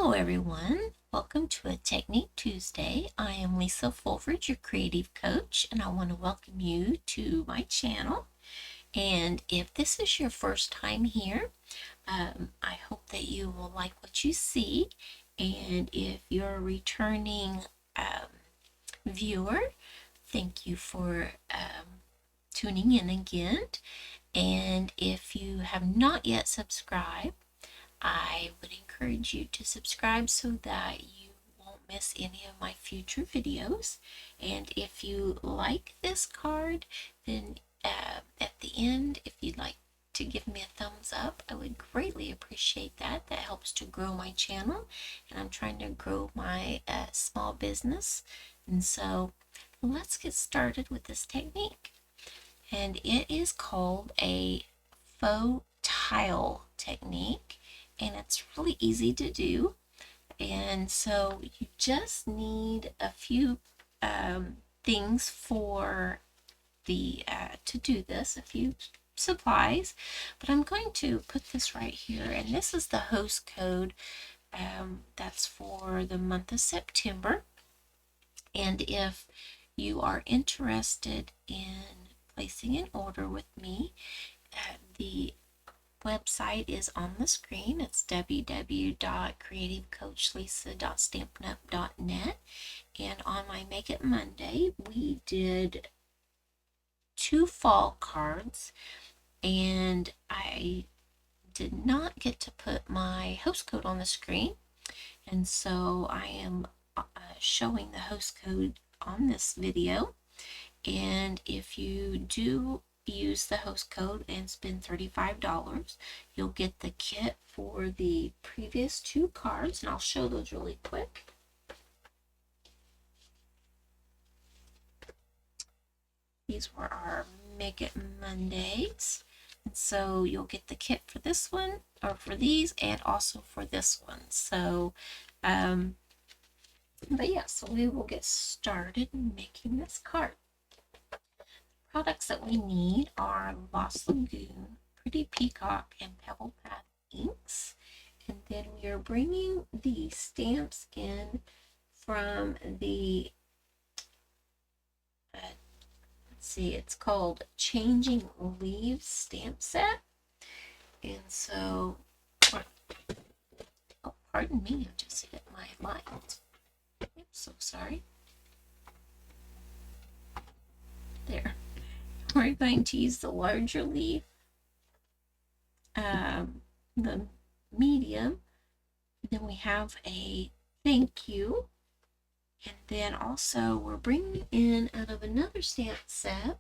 Hello everyone, welcome to a Technique Tuesday. I am Lisa Fulford, your creative coach, and I want to welcome you to my channel. And if this is your first time here, I hope that you will like what you see. And if you're a returning viewer, thank you for tuning in again. And if you have not yet subscribed, I would encourage you to subscribe so that you won't miss any of my future videos. And if you like this card, then at the end, if you'd like to give me a thumbs up, I would greatly appreciate that. That helps to grow my channel, and I'm trying to grow my small business. And so let's get started with this technique. And it is called a faux tile technique, and it's really easy to do. And so you just need a few things for the to do this, a few supplies. But I'm going to put this right here, and this is the host code that's for the month of September. And if you are interested in placing an order with me, the website is on the screen. It's www.creativecoachlisa.stampinup.net. And on my Make It Monday, we did 2 fall cards, and I did not get to put my host code on the screen, and so I am showing the host code on this video. And if you do use the host code and spend $35, you'll get the kit for the previous 2 cards, and I'll show those really quick. These were our Make It Mondays, and so you'll get the kit for this one, or for these, and also for this one. So but yeah, so we will get started making this card. Products that we need are Lost Lagoon, Pretty Peacock, and Pebble Path inks. And then we are bringing the stamps in from the, let's see, it's called Changing Leaves stamp set. And so, oh, pardon me, I just hit my light. I'm so sorry. There. We're going to use the larger leaf, the medium, then we have a thank you, and then also we're bringing in out of another stamp set,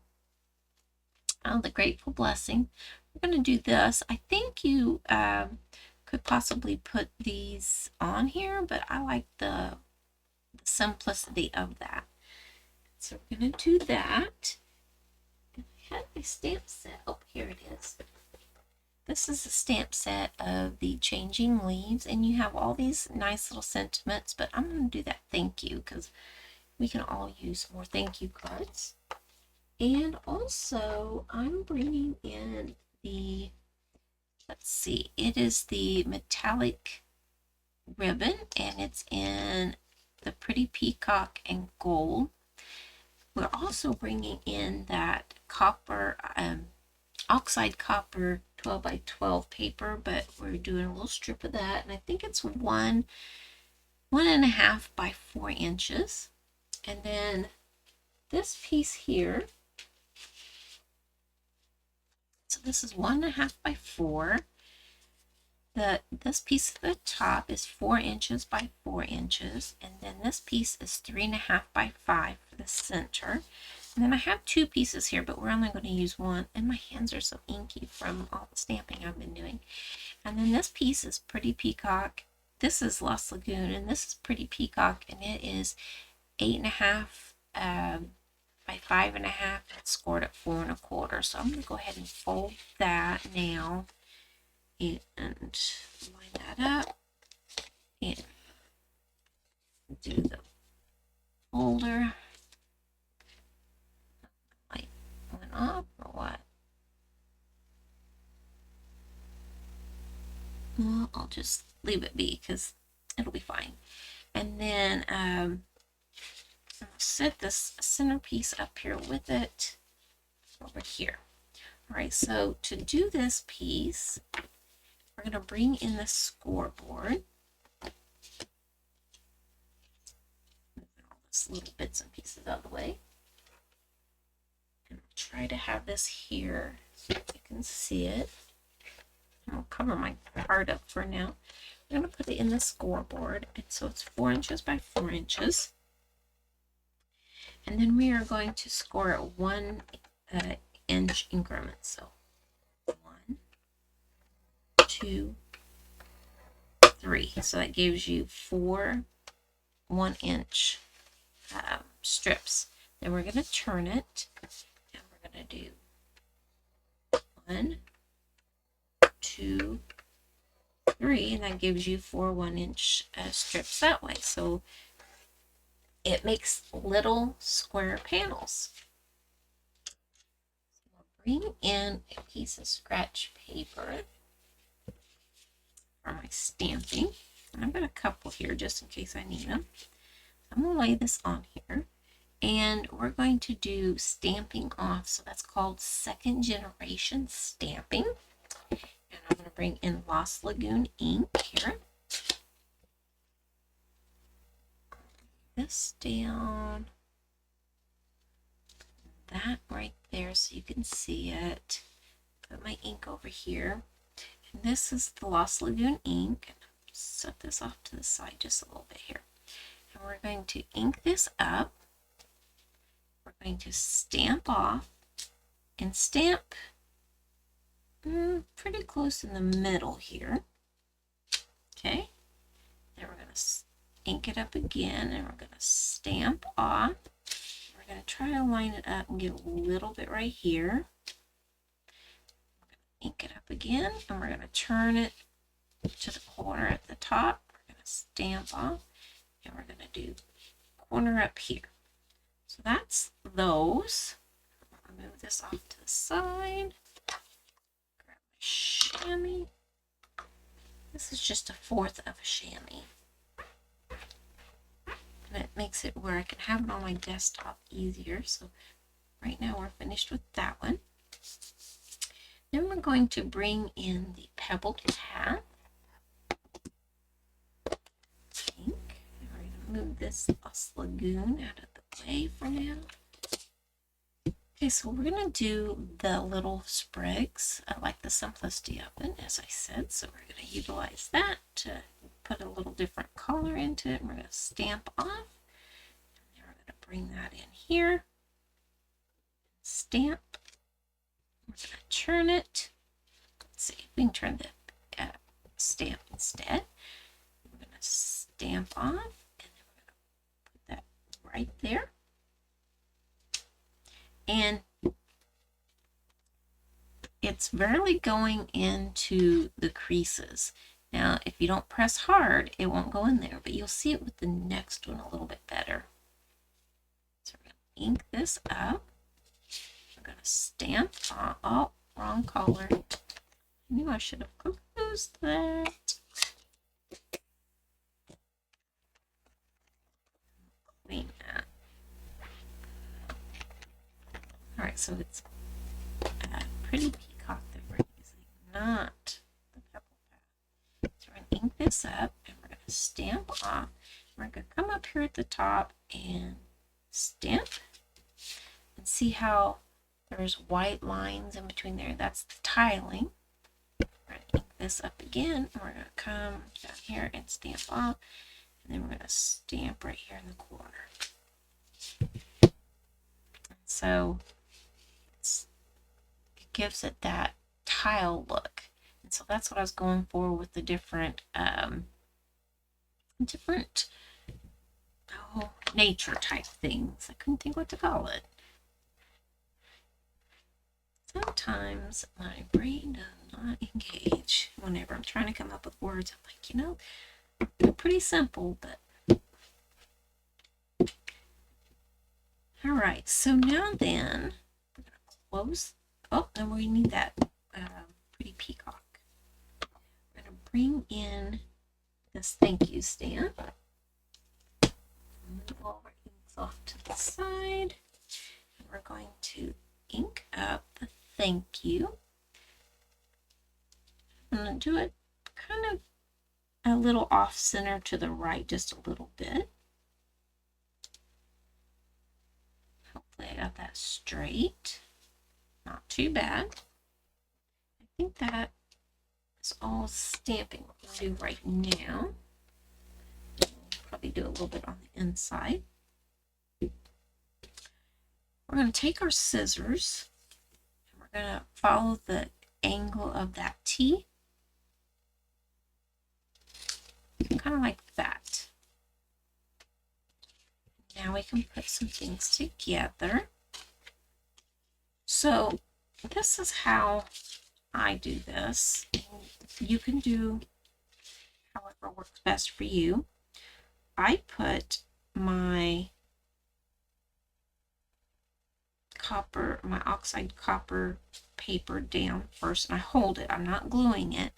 the Grateful Blessing. We're going to do this. I think you could possibly put these on here, but I like the simplicity of that. So we're going to do that. I had a stamp set. Oh, here it is. This is a stamp set of the Changing Leaves, and you have all these nice little sentiments, but I'm going to do that thank you because we can all use more thank you cards. And also, I'm bringing in the, let's see, it is the metallic ribbon, and it's in the Pretty Peacock and gold. We're also bringing in that copper, oxide copper 12 by 12 paper, but we're doing a little strip of that, and I think it's 1.5 by 4 inches. And then this piece here, so this is 1.5 by 4. This piece at the top is 4 inches by 4 inches, and then this piece is 3.5 by 5 for the center. And then I have 2 pieces here, but we're only going to use 1, and my hands are so inky from all the stamping I've been doing. And then this piece is Pretty Peacock. This is Lost Lagoon, and this is Pretty Peacock, and it is 8.5 by 5.5, and scored at 4.25. So I'm going to go ahead and fold that now and line that up and do the folder. Light went off or what? Well, I'll just leave it be because it'll be fine. And then I'll set this centerpiece up here with it over here. All right, so to do this piece, we're going to bring in the scoreboard. Moving all these little bits and pieces out of the way. And I'll try to have this here so you can see it. I'll cover my card up for now. I'm going to put it in the scoreboard, and so it's 4 inches by 4 inches. And then we are going to score at 1 inch increments. So 1, 2, 3. So that gives you 4 1-inch strips. Then we're going to turn it, and we're going to do 1, 2, 3, and that gives you 4 1-inch strips that way. So it makes little square panels. So I'll bring in a piece of scratch paper for my stamping. And I've got a couple here just in case I need them. I'm going to lay this on here, and we're going to do stamping off. So that's called second generation stamping. And I'm going to bring in Lost Lagoon ink here. This down. That right there so you can see it. Put my ink over here. And this is the Lost Lagoon ink. Set this off to the side just a little bit here. And we're going to ink this up. We're going to stamp off and stamp pretty close in the middle here. Okay. Then we're going to ink it up again, and we're going to stamp off. We're going to try to line it up and get a little bit right here. We're going to ink it up again, and we're going to turn it to the corner at the top. We're going to stamp off, and we're going to do corner up here. So that's those. I'll move this off to the side. Grab my chamois. This is just 1/4 of a chamois. And it makes it where I can have it on my desktop easier. So right now we're finished with that one. Then we're going to bring in the pebbled hat. Pink. And we're going to move this Lost Lagoon out of the way for now. Okay, so we're going to do the little sprigs. I like the Simplicity oven, as I said, so we're going to utilize that to put a little different color into it. And we're going to stamp off. And then we're going to bring that in here. Stamp. We're going to turn it. Let's see if we can turn the stamp instead. We're going to stamp off, and then we're going to put that right there. And it's barely going into the creases. Now, if you don't press hard, it won't go in there, but you'll see it with the next one a little bit better. So we're going to ink this up. We're going to stamp on. Oh, wrong color. I knew I should have closed that. Clean that. Alright, so it's a pretty peacock that we're using, not the pebble pad. So we're going to ink this up, and we're going to stamp off. We're going to come up here at the top and stamp. And see how there's white lines in between there? That's the tiling. We're going to ink this up again, and we're going to come down here and stamp off. And then we're going to stamp right here in the corner. So it gives it that tile look, and so that's what I was going for with the different nature type things. I couldn't think what to call it. Sometimes my brain does not engage whenever I'm trying to come up with words. I'm like, you know, they're pretty simple, but all right, so now then, we're going to close. Oh, and we need that pretty peacock. We're going to bring in this thank you stamp. Move all our inks off to the side. And we're going to ink up the thank you. I'm going to do it kind of a little off center to the right, just a little bit. Hopefully I got that straight. Not too bad. I think that is all stamping we're going to do right now. We'll probably do a little bit on the inside. We're going to take our scissors and we're going to follow the angle of that T. Kind of like that. Now we can put some things together. So this is how I do this. You can do however works best for you. I put my oxide copper paper down first, and I hold it. I'm not gluing it.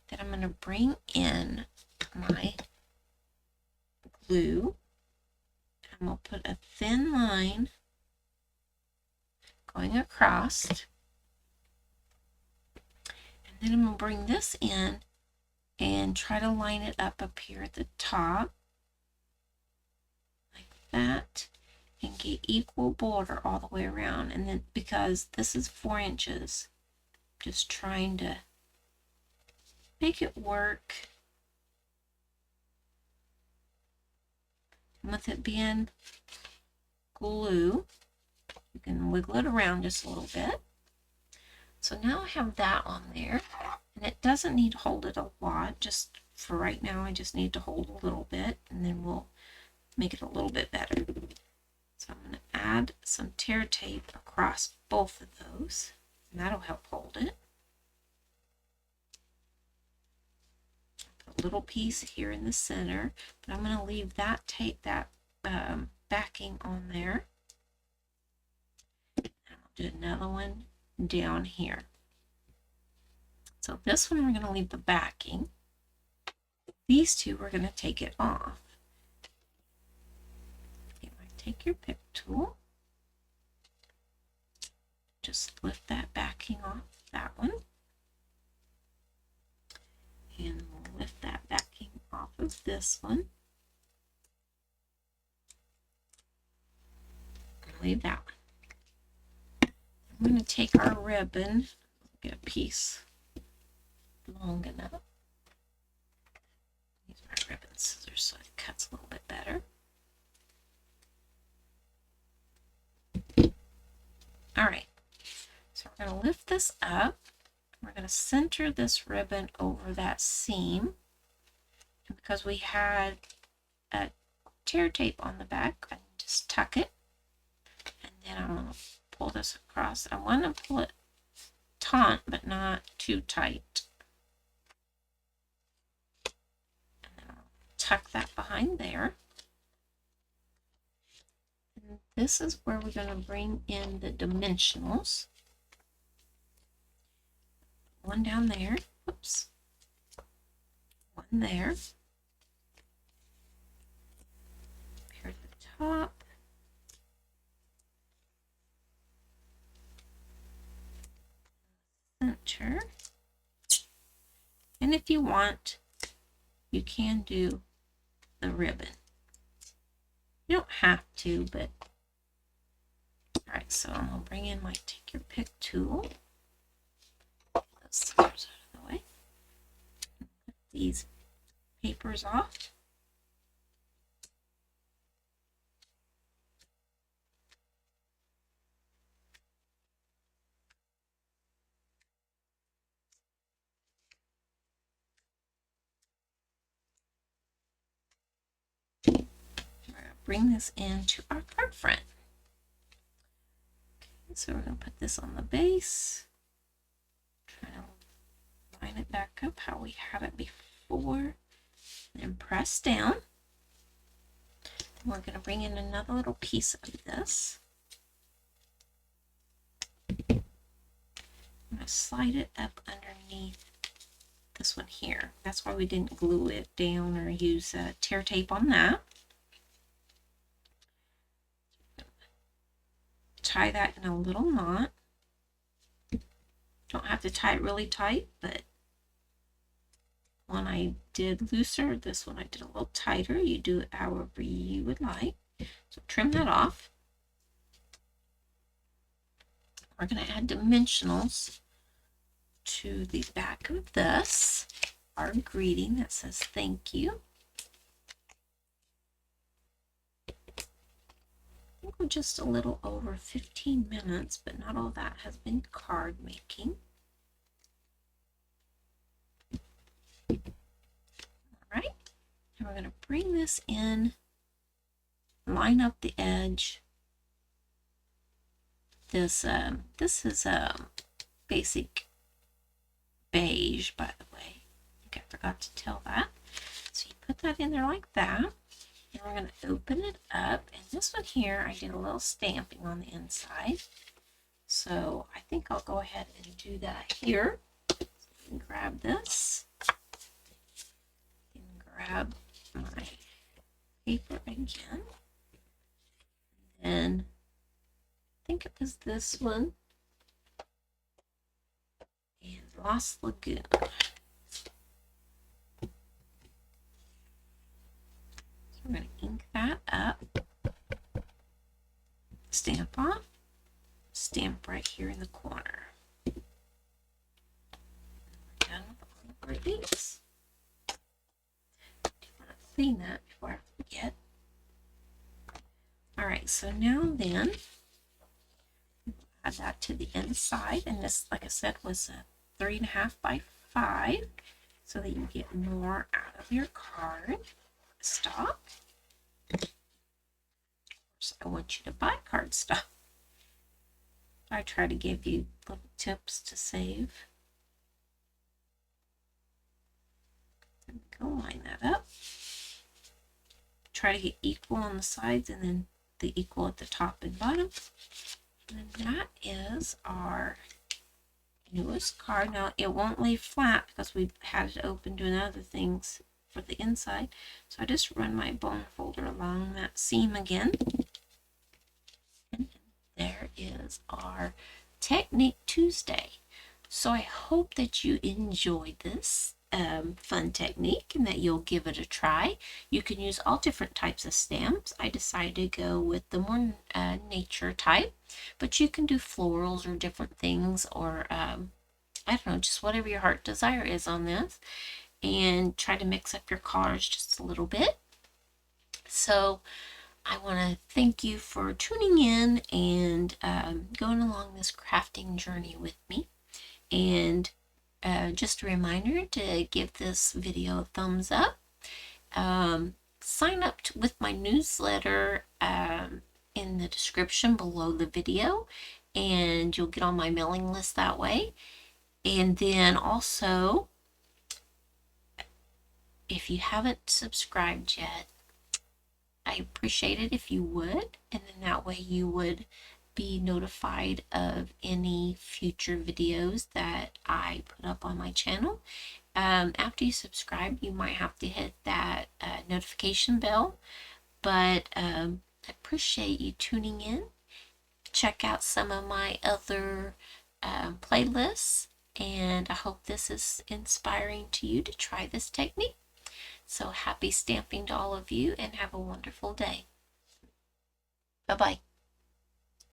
Then I'm going to bring in my glue. I'm going to put a thin line going across. And then I'm going to bring this in and try to line it up here at the top. Like that. And get equal border all the way around. And then because this is 4 inches, just trying to make it work. And with it being glue, you can wiggle it around just a little bit. So now I have that on there, and it doesn't need to hold it a lot. Just for right now, I just need to hold a little bit, and then we'll make it a little bit better. So I'm going to add some tear tape across both of those, and that'll help hold it. Put a little piece here in the center, but I'm going to leave that tape, that backing on there. And I'll do another one down here. So this one we're going to leave the backing. These two we're going to take it off. Take your pick tool, just lift that backing off that one, and we'll lift that backing off of this one, and leave that one. I'm going to take our ribbon, get a piece long enough, use my ribbon scissors so it cuts a little bit better. All right, so we're going to lift this up. We're going to center this ribbon over that seam. And because we had a tear tape on the back, I can just tuck it. And then I'm going to pull this across. I want to pull it taut, but not too tight. And then I'll tuck that behind there. This is where we're going to bring in the dimensionals. One down there. Oops. One there. Here at the top. Center. And if you want, you can do the ribbon. You don't have to, but alright, so I'm going to bring in my take your pick tool. Put those scissors out of the way. Put these papers off. We're going to bring this into our card front. So we're going to put this on the base, try to line it back up how we had it before, and press down. And we're going to bring in another little piece of this. I'm going to slide it up underneath this one here. That's why we didn't glue it down or use tear tape on that. Tie that in a little knot. Don't have to tie it really tight, but one I did looser, this one I did a little tighter. You do it however you would like. So trim that off. We're going to add dimensionals to the back of this, our greeting that says thank you. I think we're just a little over 15 minutes, but not all that has been card making. All right, and we're going to bring this in, line up the edge. This is basic beige, by the way. I think I forgot to tell that. So you put that in there like that, and we're going to open it up. And this one here, I did a little stamping on the inside. So I think I'll go ahead and do that here. So you can grab this and grab my paper again. And I think it was this one. And Lost Lagoon. So we're going to ink that up. Stamp on. Stamp right here in the corner. We're done with all of these. I want to clean that before I forget. Alright, so now then, add that to the inside, and this, like I said, was a 3.5 by 5, so that you get more out of your card stock. Of course, I want you to buy card stock. I try to give you little tips to save. And go line that up. Try to get equal on the sides and then the equal at the top and bottom. And that is our newest card. Now it won't lay flat because we've had it open doing other things for the inside. So I just run my bone folder along that seam again. And there is our Technique Tuesday. So I hope that you enjoyed this fun technique and that you'll give it a try. You can use all different types of stamps. I decided to go with the more nature type, but you can do florals or different things, or I don't know, just whatever your heart desire is on this, and try to mix up your colors just a little bit. So I want to thank you for tuning in and going along this crafting journey with me. And just a reminder to give this video a thumbs up. Sign up with my newsletter in the description below the video, and you'll get on my mailing list that way. And then also, if you haven't subscribed yet, I appreciate it if you would, and then that way you would be notified of any future videos that I put up on my channel. After you subscribe, you might have to hit that notification bell, but I appreciate you tuning in. Check out some of my other playlists, and I hope this is inspiring to you to try this technique. So happy stamping to all of you, and have a wonderful day. Bye-bye.